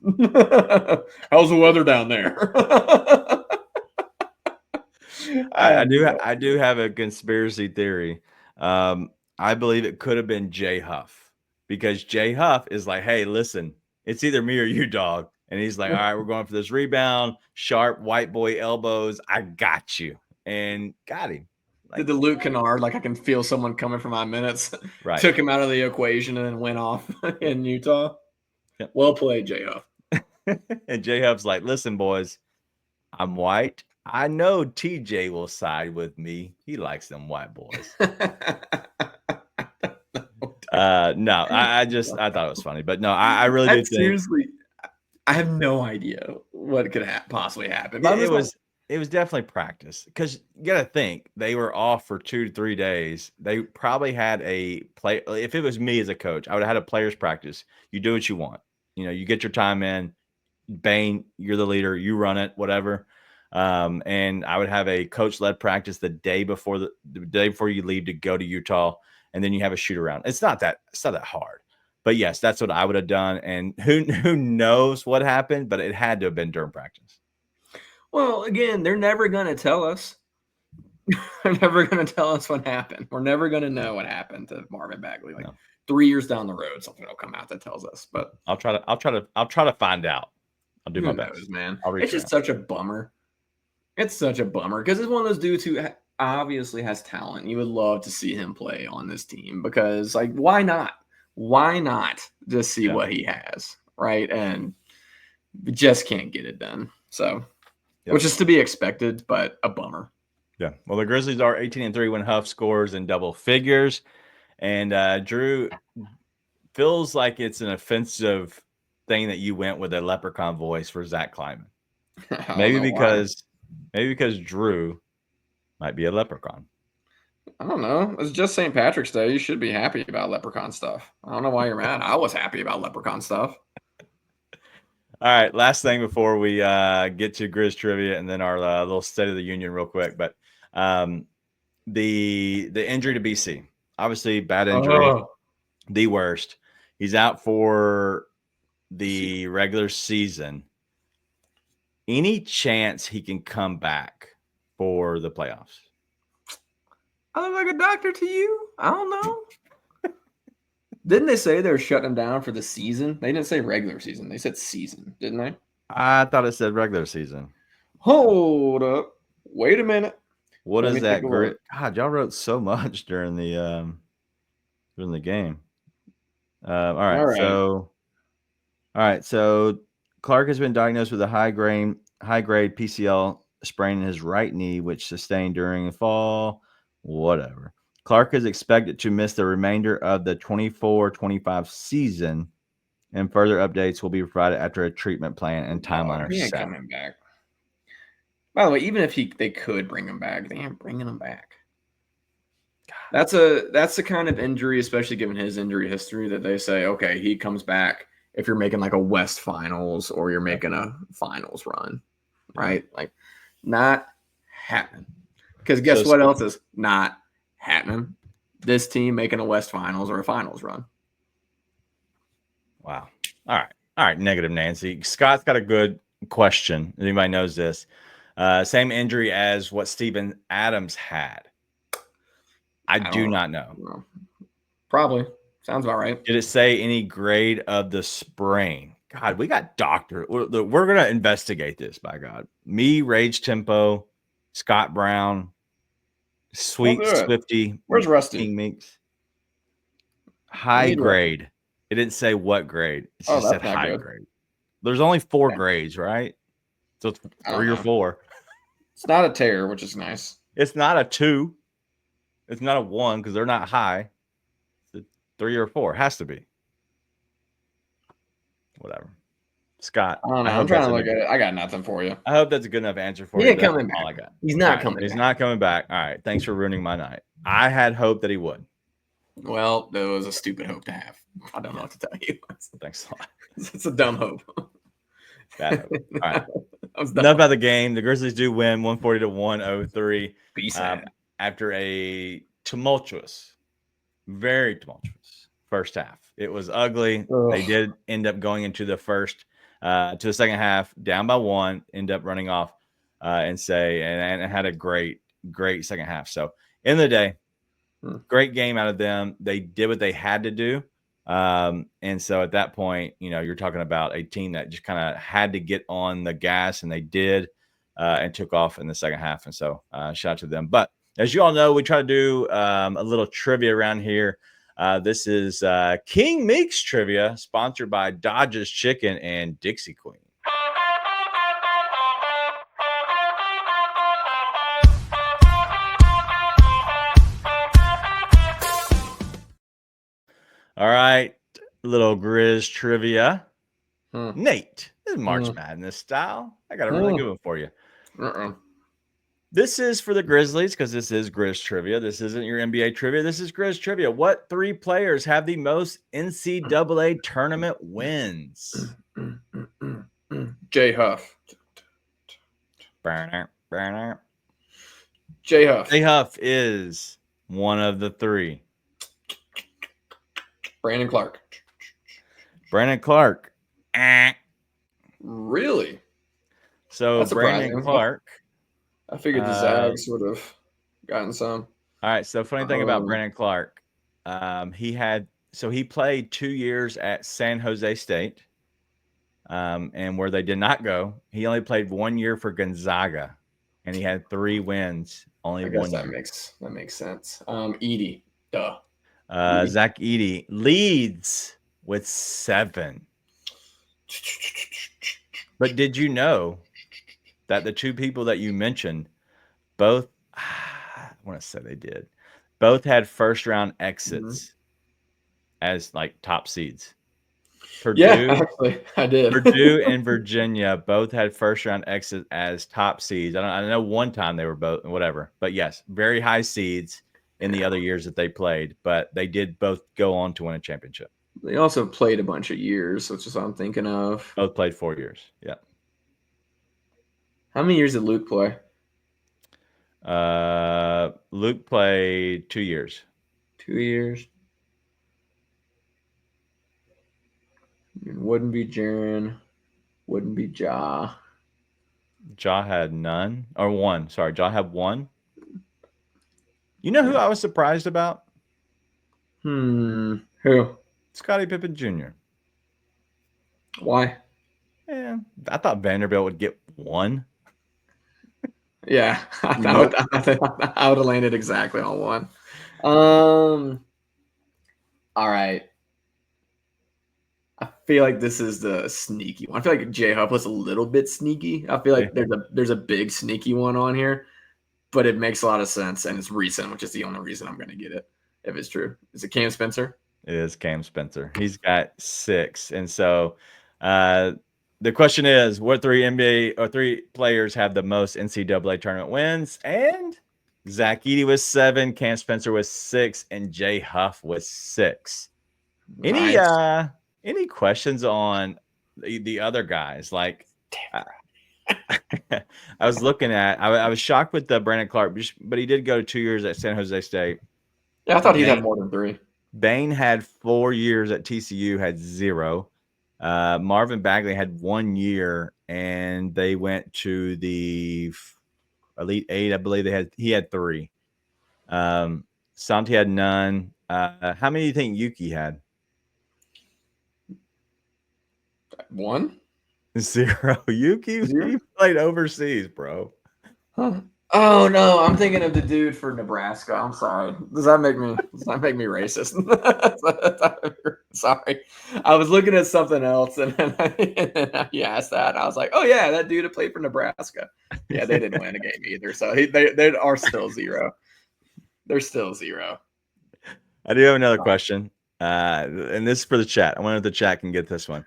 How's the weather down there? I do have a conspiracy theory. I believe it could have been Jay Huff. Because Jay Huff is like, hey, listen, it's either me or you, dog. And he's like, all right, we're going for this rebound, sharp white boy elbows. I got you. And got him. Like, did the Luke Kennard, like I can feel someone coming for my minutes, right, took him out of the equation and then went off in Utah? Yep. Well played, Jay Huff. And Jay Huff's like, listen, boys, I'm white. I know TJ will side with me. He likes them white boys. No, I thought it was funny, but no, I really do think. Seriously, I have no idea what could possibly happen. But it was definitely practice, because you got to think they were off for 2 to 3 days. They probably had a play. If it was me as a coach, I would have had a players practice. You do what you want. You get your time in. Bane, you're the leader. You run it, whatever. And I would have a coach-led practice the day before the day before you leave to go to Utah, and then you have a shoot around. It's not that hard. But yes, that's what I would have done. And who knows what happened, but it had to have been during practice. Well, again, they're never going to tell us. They're never going to tell us what happened. We're never going to know what happened to Marvin Bagley. 3 years down the road, something will come out that tells us. But I'll try to find out. I'll do my best, knows, man. It's just such a bummer. It's such a bummer because it's one of those dudes who obviously has talent. You would love to see him play on this team because, why not? Why not just see what he has, right? And just can't get it done. So, which is to be expected, but a bummer. Yeah. Well, the Grizzlies are 18-3 when Huff scores in double figures, and Drew feels like it's an offensive thing that you went with a leprechaun voice for Zach Kleiman. Maybe because Drew might be a leprechaun. I don't know. It's just St. Patrick's Day. You should be happy about leprechaun stuff. I don't know why you're mad. I was happy about leprechaun stuff. All right. Last thing before we get to Grizz trivia and then our little State of the Union real quick. But the injury to BC, obviously bad injury, the worst. He's out for the regular season. Any chance he can come back for the playoffs? I look like a doctor to you? I don't know. Didn't they say they're shutting him down for the season? They didn't say regular season. They said season, didn't they? I thought it said regular season. Hold up. Wait a minute. What is that? Great. God, y'all wrote so much during the game. All right. So Clark has been diagnosed with a high grade PCL sprain in his right knee, which sustained during the fall. Whatever. Clark is expected to miss the remainder of the 24-25 season, and further updates will be provided after a treatment plan and timeline are set. Coming back. By the way, even if they could bring him back, they aren't bringing him back. God. That's the kind of injury, especially given his injury history, that they say, okay, he comes back if you're making like a West Finals or you're making a finals run, right? Not happening. Because guess what else is not happening? This team making a West Finals or a finals run. Wow. All right. Negative Nancy. Scott's got a good question. Anybody knows this? Same injury as what Steven Adams had. I do not know. Probably. Sounds about right. Did it say any grade of the sprain? God, we got doctor. We're going to investigate this, by God. Me, Rage Tempo, Scott Brown, Sweet Swifty. Where's Rusty? King Meeks. High grade. It didn't say what grade. It just said high grade. There's only 4 grades, right? So it's 3 or 4. It's not a tear, which is nice. It's not a 2. It's not a 1 because they're not high. It's a 3 or 4. It has to be. Whatever. Scott. I don't know. I'm trying to look at it. I got nothing for you. I hope that's a good enough answer for you. He ain't coming back. All I got. He's not coming back. He's not coming back. All right. Thanks for ruining my night. I had hope that he would. Well, that was a stupid hope to have. I don't know what to tell you. Thanks a lot. It's a dumb hope. Bad hope. All right. Enough about the game. The Grizzlies do win 140-103. After a tumultuous, very tumultuous first half. It was ugly. Ugh. They did end up going into the second half down by 1, end up running off and had a great second half. So end of the day, great game out of them. They did what they had to do. And so at that point, you're talking about a team that just kind of had to get on the gas, and they did and took off in the second half. And so shout out to them. But as you all know, we try to do a little trivia around here. This is King Meeks trivia, sponsored by Dodge's Chicken and Dixie Queen. All right, little Grizz trivia. Nate, This is March Madness style. I got a really good one for you. This is for the Grizzlies because this is Grizz trivia. This isn't your NBA trivia. This is Grizz trivia. What 3 players have the most NCAA tournament wins? J Huff. Burner. J Huff. J Huff is one of the 3. Brandon Clark. Brandon Clark. Really? So Brandon Clark. I figured the Zags would have gotten some. All right. So funny thing about Brandon Clark, he played 2 years at San Jose State, and where they did not go, he only played 1 year for Gonzaga, and he had 3 wins. Only 1 year. That makes sense. Edey, duh. Zach Edey leads with 7. But did you know that the 2 people that you mentioned, both, I want to say they did, both had first round exits as like top seeds? Purdue, actually, I did. Purdue and Virginia both had first round exits as top seeds. I know one time they were both, whatever, but yes, very high seeds in the other years that they played, but they did both go on to win a championship. They also played a bunch of years, which is what I'm thinking of. Both played 4 years. Yeah. How many years did Luke play? Luke played 2 years. 2 years. It wouldn't be Jaren. Wouldn't be Ja. Ja had none. Or 1. Sorry, Ja had 1. You know who I was surprised about? Who? Scottie Pippen Jr. Why? Yeah, I thought Vanderbilt would get 1. Yeah, I would have landed exactly on 1. All right. I feel like this is the sneaky one. I feel like J Huff was a little bit sneaky. I feel like there's a big sneaky one on here, but it makes a lot of sense and it's recent, which is the only reason I'm going to get it if it's true. Is it Cam Spencer? It is Cam Spencer. He's got 6, and so the question is, what 3 NBA or 3 players have the most NCAA tournament wins? And Zach Edey was 7, Cam Spencer was 6, and J Huff was 6. Nice. Any questions on the other guys? Like, I was looking at, I was shocked with the Brandon Clark, but he did go 2 years at San Jose State. Yeah, I thought he had more than 3. Bain had 4 years at TCU, had 0. Marvin Bagley had 1 year, and they went to the Elite 8. I believe he had 3. Santi had none. How many do you think Yuki had? 1? 0. Yuki, he played overseas, bro. Huh. Oh no, I'm thinking of the dude for Nebraska. I'm sorry. Does that make me racist? Sorry. I was looking at something else and then he asked that. I was like, oh yeah, that dude that played for Nebraska. Yeah, they didn't win a game either. So they are still 0. They're still 0. I do have another question. And this is for the chat. I wonder if the chat can get this one.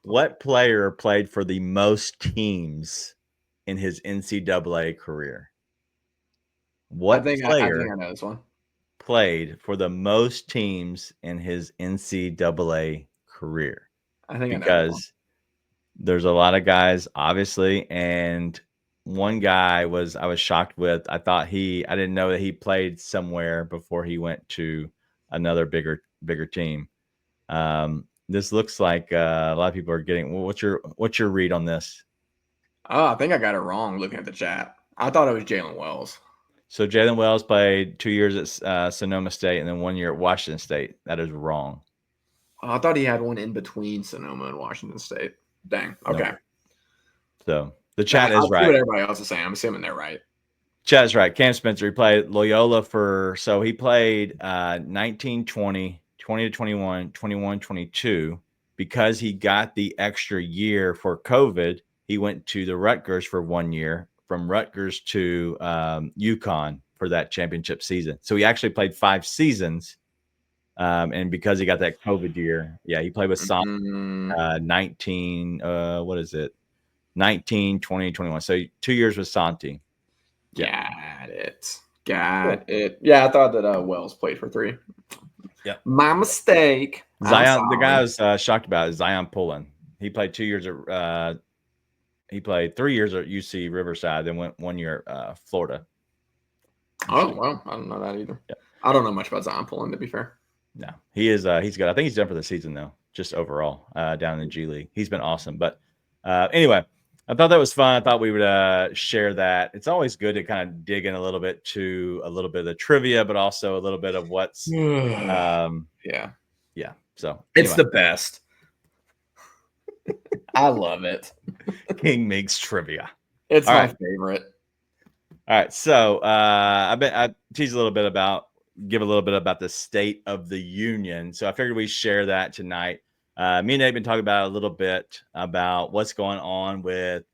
What player played for the most teams in his NCAA career? What player I know this one. played for the most teams in his NCAA career? I think because there's a lot of guys, obviously, and one guy I was shocked with. I didn't know that he played somewhere before he went to another bigger team. This looks like a lot of people are getting. Well, what's your read on this? Oh, I think I got it wrong looking at the chat. I thought it was Jalen Wells. So Jalen Wells played 2 years at Sonoma State and then 1 year at Washington State. That is wrong. Oh, I thought he had one in between Sonoma and Washington State. Dang. Okay. No. So the chat is right. What everybody else is saying. I'm assuming they're right. Chat is right. Cam Spencer, he played Loyola so he played 19, 20, 20 to 21, 21, 22. Because he got the extra year for COVID, he went to the Rutgers for 1 year, from Rutgers to UConn for that championship season. So he actually played 5 seasons And because he got that COVID year, he played with Santi, Mm, 19, what is it? 19, 20, 21. So 2 years with Santi. Yeah. got it. Cool. Got it. Yeah, I thought that Wells played for 3. Yep. My mistake. I'm Zion, the guy I sorry. was shocked about is Zion Pullen. He played 2 years he played 3 years at UC Riverside, then went 1 year at Florida. Oh, well, I don't know that either. Yeah. I don't know much about Zion Pullen, to be fair. No, he is. He's good. I think he's done for the season though, just overall down in the G League. He's been awesome. But anyway, I thought that was fun. I thought we would share that. It's always good to kind of dig in a little bit to a little bit of the trivia, but also a little bit of what's. Yeah. Yeah. So It's anyway, the best. I love it. King makes trivia. It's All my right. favorite. All right. So I tease a little bit give a little bit about the State of the Union. So I figured we share that tonight. Me and Nate have been talking about a little bit about what's going on with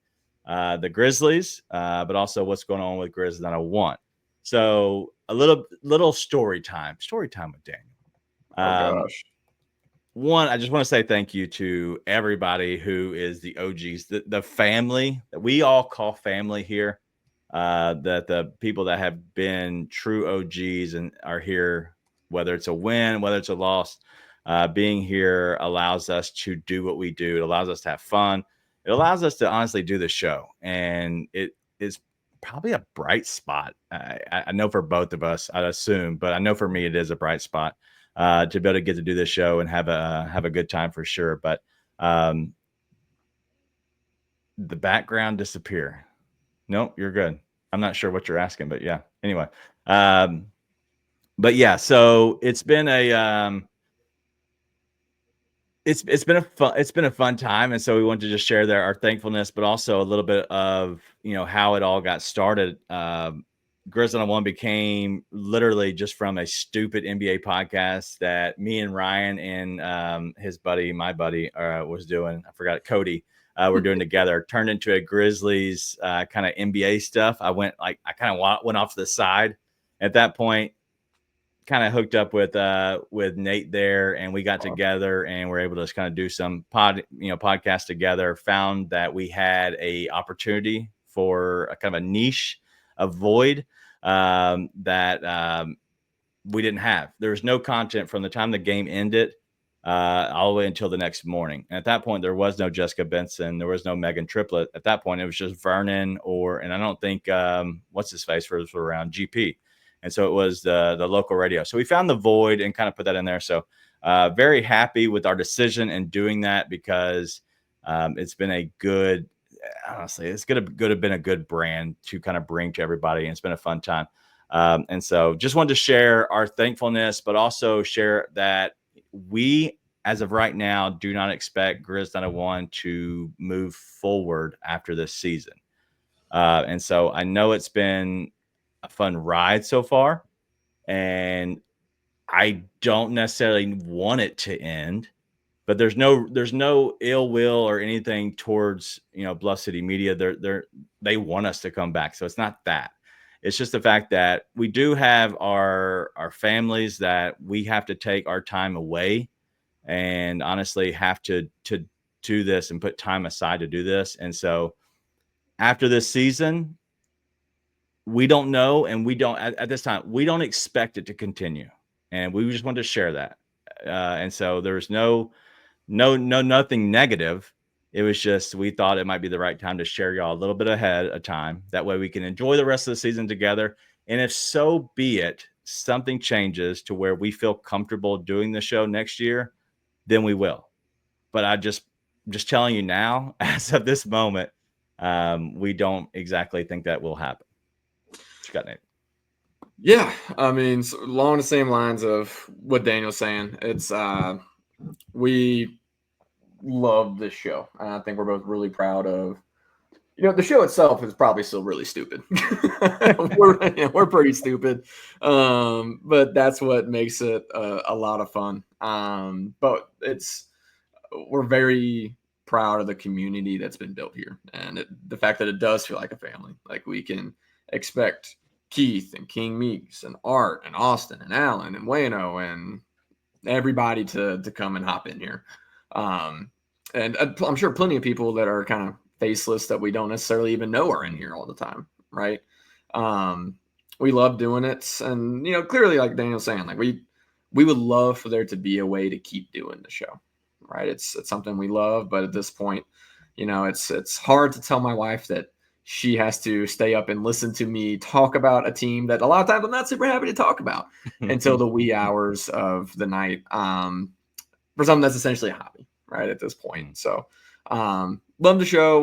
the Grizzlies, but also what's going on with Grizz 901. So a little story time with Daniel. Oh gosh. One, I just want to say thank you to everybody who is the OGs, the family that we all call family here. That the people that have been true OGs and are here, whether it's a win, whether it's a loss, being here allows us to do what we do. It allows us to have fun. It allows us to honestly do the show. And it is probably a bright spot. I know for both of us, I'd assume, but I know for me, it is a bright spot to be able to get to do this show and have a good time for sure. But the background disappear. Nope, you're good. I'm not sure what you're asking, but yeah. Anyway, but yeah. So it's been it's been a fun time, and so we want to just share our thankfulness, but also a little bit of how it all got started. Grizz on One became literally just from a stupid NBA podcast that me and Ryan and my buddy, was doing. I forgot Cody. We're doing together. Turned into a Grizzlies kind of NBA stuff. I kind of went off to the side at that point. Kind of hooked up with Nate there, and we got together and we're able to just kind of do some podcast together. Found that we had a opportunity for a kind of a niche, a void that we didn't have. There was no content from the time the game ended all the way until the next morning. And at that point, there was no Jessica Benson, there was no Megan Triplett. At that point, it was just Vernon and I don't think what's his face was around GP. And so it was the local radio. So we found the void and kind of put that in there. So very happy with our decision in doing that because it's been a good, honestly, it's going to have been a good brand to kind of bring to everybody. And it's been a fun time. And so just wanted to share our thankfulness, but also share that we, as of right now, do not expect Grizz 901 to move forward after this season. And so I know it's been a fun ride so far, and I don't necessarily want it to end, but there's no ill will or anything towards Bluff City Media. They want us to come back, so it's not that. It's just the fact that we do have our families that we have to take our time away, and honestly have to do this and put time aside to do this. And so after this season, we don't know, and we don't at this time we don't expect it to continue, and we just wanted to share that. And so there's nothing negative. It was just we thought it might be the right time to share y'all a little bit ahead of time. That way we can enjoy the rest of the season together. And if so be it, something changes to where we feel comfortable doing the show next year, then we will. But I just telling you now, as of this moment, we don't exactly think that will happen. What you got, Nate? Yeah, I mean, along the same lines of what Daniel's saying, it's we love this show. I think we're both really proud of. The show itself is probably still really stupid. we're pretty stupid, but that's what makes it a lot of fun. But we're very proud of the community that's been built here, and the fact that it does feel like a family. Like we can expect Keith and King Meeks and Art and Austin and Alan and Wayno and everybody to come and hop in here. And I'm sure plenty of people that are kind of faceless that we don't necessarily even know are in here all the time, right? We love doing it, and clearly, like Daniel's saying, like we would love for there to be a way to keep doing the show, right? It's something we love, but at this point, it's hard to tell my wife that she has to stay up and listen to me talk about a team that a lot of times I'm not super happy to talk about until the wee hours of the night. For something that's essentially a hobby, right? At this point. So, love the show.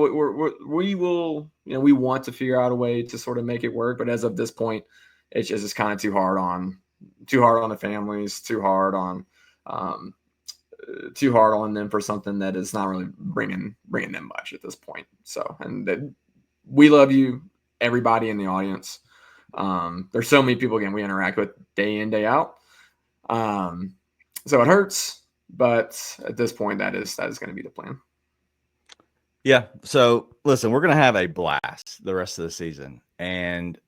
We will, we want to figure out a way to sort of make it work. But as of this point, it's just kind of too hard on the families, too hard on them for something that is not really bringing them much at this point. So, and we love you, everybody in the audience. There's so many people, again, we interact with day in, day out. So it hurts, but at this point, that is going to be the plan. Yeah. So listen, we're going to have a blast the rest of the season, and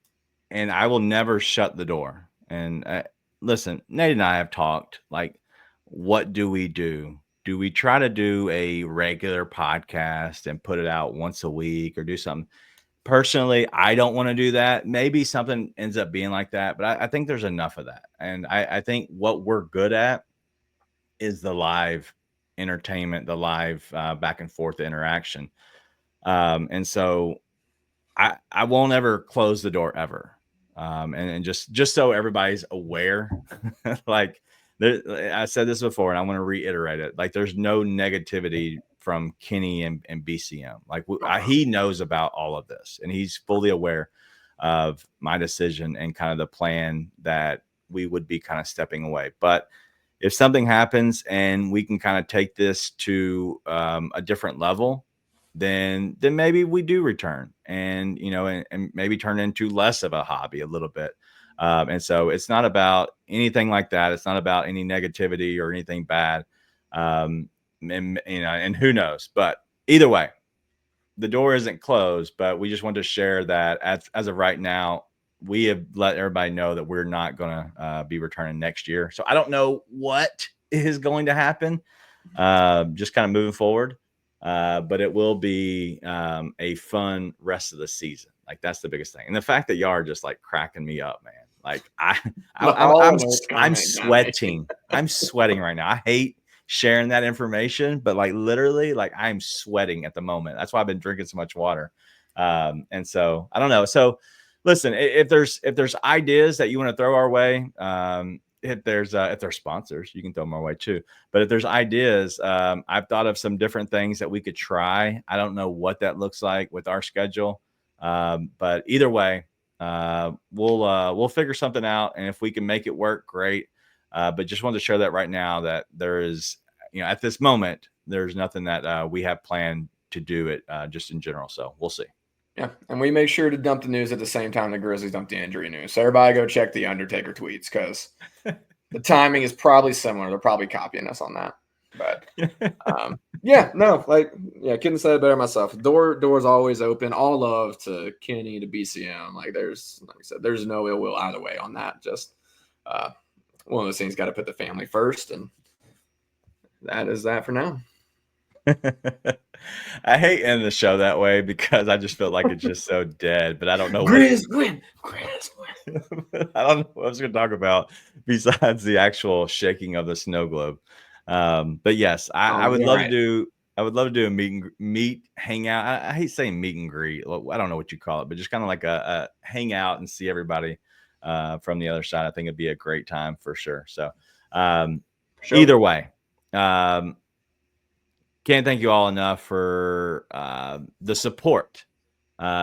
I will never shut the door. And listen, Nate and I have talked, like, what do we do? Do we try to do a regular podcast and put it out once a week or do something? Personally, I don't want to do that. Maybe something ends up being like that, but I think there's enough of that. And I think what we're good at is the live entertainment, the live back and forth interaction. And so I won't ever close the door ever. And just so everybody's aware, like I said this before, and I want to reiterate it. Like, there's no negativity from Kenny and BCM. Like, he knows about all of this, and he's fully aware of my decision and kind of the plan that we would be kind of stepping away. But if something happens and we can kind of take this to a different level, then maybe we do return and maybe turn into less of a hobby a little bit. And so it's not about anything like that. It's not about any negativity or anything bad. And who knows, but either way, the door isn't closed, but we just want to share that as of right now, we have let everybody know that we're not going to be returning next year. So I don't know what is going to happen. Just kind of moving forward. But it will be a fun rest of the season. Like, that's the biggest thing. And the fact that y'all are just like cracking me up, man. Like I'm sweating. I'm sweating right now. I hate sharing that information, but like literally, like I'm sweating at the moment. That's why I've been drinking so much water. And so I don't know. So listen, if there's ideas that you want to throw our way, if there's sponsors, you can throw them our way too. But if there's ideas, I've thought of some different things that we could try. I don't know what that looks like with our schedule, but either way, we'll figure something out, and if we can make it work, great. But just wanted to share that right now that there is, at this moment, there's nothing that we have planned to do it just in general. So we'll see. Yeah, and we make sure to dump the news at the same time the Grizzlies dump the injury news. So everybody go check the Undertaker tweets, because the timing is probably similar. They're probably copying us on that. But couldn't say it better myself. Door's always open. All love to Kenny, to BCM. Like I said, there's no ill will either way on that. Just one of those things, got to put the family first, and that is that for now. I hate ending the show that way because I just feel like it's just so dead, but I don't know Grizz win. I don't know what I was going to talk about besides the actual shaking of the snow globe. But yes, I would love to do. I would love to do a meet hangout. I hate saying meet and greet. I don't know what you call it, but just kind of like a hangout and see everybody from the other side. I think it'd be a great time for sure. So either way, can't thank you all enough for the support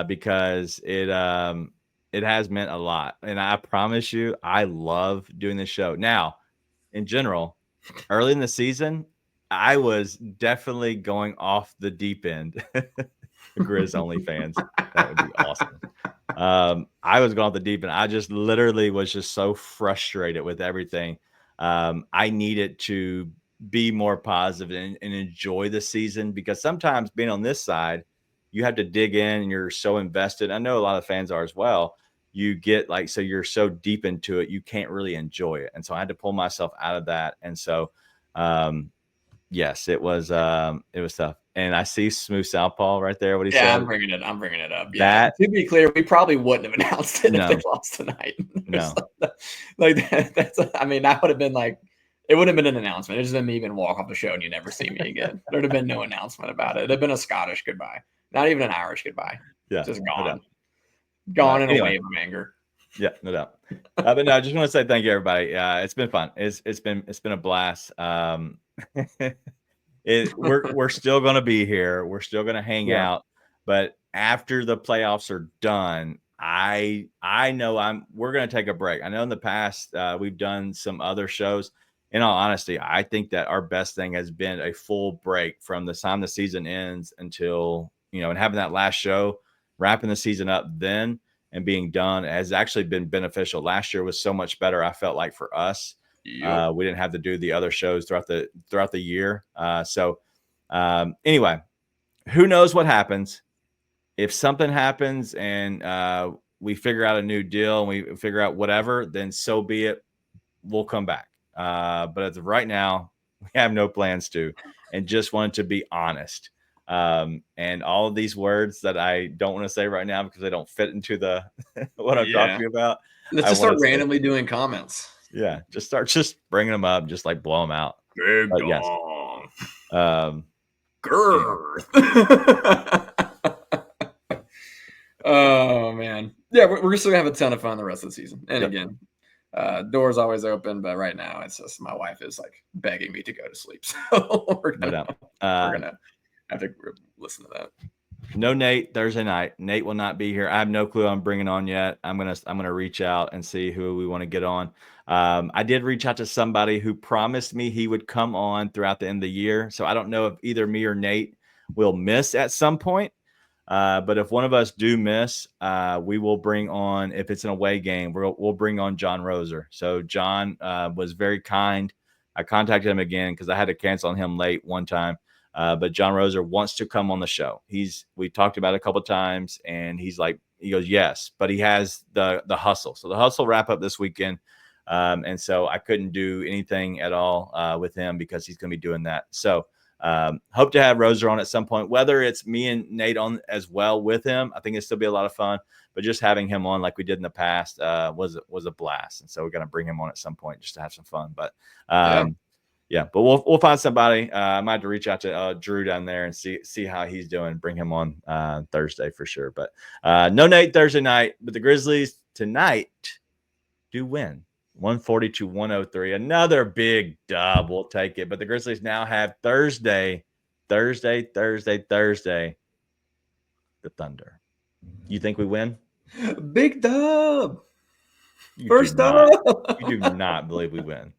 because it has meant a lot. And I promise you, I love doing this show. Now, in general, early in the season, I was definitely going off the deep end. Grizz only fans. That would be awesome. I was going off the deep end. I just literally was just so frustrated with everything. I needed to be more positive and enjoy the season, because sometimes being on this side, you have to dig in and you're so invested. I know a lot of fans are as well. you get like, so you're so deep into it, you can't really enjoy it. And so I had to pull myself out of that. And so, yes, it was tough. And I see Smooth Southpaw right there. What he said. I'm bringing it up. That, to be clear, we probably wouldn't have announced it if no, they lost tonight. no, like that's. I mean, that would have been like, it wouldn't have been an announcement. It just been me even walk off the show and you never see me again. There'd have been no announcement about it. It'd have been a Scottish goodbye, not even an Irish goodbye. yeah, Just no gone, doubt. gone in Anyway. a wave of anger. Yeah, no doubt. But no, I just want to say thank you, everybody. It's been fun. It's been a blast. We're still going to be here. We're still going to hang out. But after the playoffs are done, I know we're going to take a break. I know in the past we've done some other shows. In all honesty, I think that our best thing has been a full break from the time the season ends until, and having that last show, wrapping the season up then and being done has actually been beneficial. Last year was so much better, I felt like, for us. Yep. We didn't have to do the other shows throughout the year. Anyway, who knows what happens? If something happens and we figure out a new deal and we figure out whatever, then so be it. We'll come back. But as of right now, we have no plans to, and just wanted to be honest. And all of these words that I don't want to say right now because they don't fit into the what I'm talking about. Let's just start randomly doing comments. Yeah, just bringing them up, just like blow them out. Big dong. Yes. Girth. Oh man, yeah, we're still gonna have a ton of fun the rest of the season. And again, doors always open, but right now it's just my wife is like begging me to go to sleep, so we're gonna have to listen to that. No Nate Thursday night. Nate will not be here. I have no clue I'm bringing on yet. I'm gonna reach out and see who we want to get on. I did reach out to somebody who promised me he would come on throughout the end of the year. So I don't know if either me or Nate will miss at some point. But if one of us do miss, we will bring on, if it's an away game, we'll bring on John Roser. So John was very kind. I contacted him again because I had to cancel on him late one time. But John Roser wants to come on the show. We talked about it a couple of times, and he goes, yes, but he has the hustle. So the hustle wrap up this weekend. And so I couldn't do anything at all with him because he's going to be doing that. So hope to have Roser on at some point, whether it's me and Nate on as well with him. I think it'll still be a lot of fun, but just having him on like we did in the past was a blast. And so we're going to bring him on at some point just to have some fun. But yeah, but we'll find somebody. I might have to reach out to Drew down there and see how he's doing. Bring him on Thursday for sure. But no Nate Thursday night. But the Grizzlies tonight do win 140-103. Another big dub. We'll take it. But the Grizzlies now have Thursday. The Thunder. You think we win? Big dub. First dub. You do not believe we win.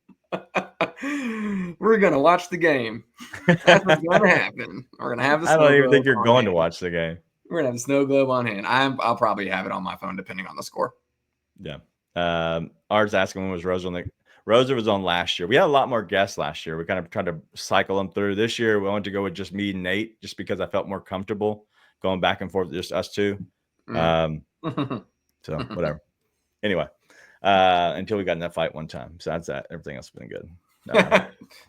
We're gonna watch the game. That's what's gonna happen. We're gonna have the snow I don't even globe think you're on going hand. to watch the game. We're gonna have the snow globe on hand. I'll probably have it on my phone depending on the score. Yeah. Art's asking when was Roser on Roser was on last year. We had a lot more guests last year. We kind of tried to cycle them through. This year we wanted to go with just me and Nate just because I felt more comfortable going back and forth, just us two. So whatever. Anyway. Until we got in that fight one time. Besides that, everything else has been good.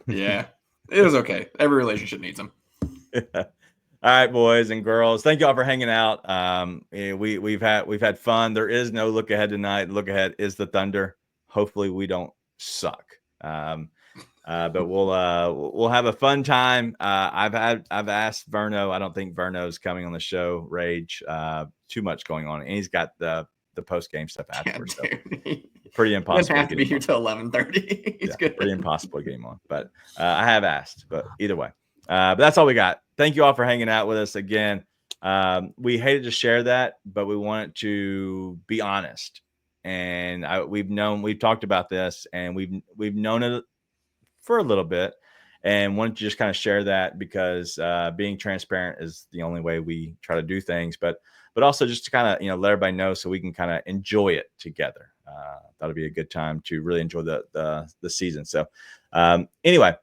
Yeah, it was okay. Every relationship needs them. All right, boys and girls. Thank y'all for hanging out. We've had fun. There is no look ahead tonight. Look ahead is the Thunder. Hopefully we don't suck. But we'll have a fun time. I've asked Verno. I don't think Verno's coming on the show. Rage. Too much going on, and he's got the post game stuff afterwards. So pretty impossible. Doesn't have to be here till 11:30. He's good. Pretty impossible to get him on. But I have asked. But either way, but that's all we got. Thank you all for hanging out with us again. We hated to share that, but we wanted to be honest. And we've talked about this, and we've known it for a little bit, and wanted to just kind of share that because being transparent is the only way we try to do things. But also just to kind of let everybody know so we can kind of enjoy it together. That'll be a good time to really enjoy the season. So anyway,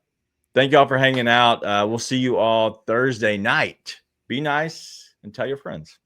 thank y'all for hanging out. We'll see you all Thursday night. Be nice and tell your friends.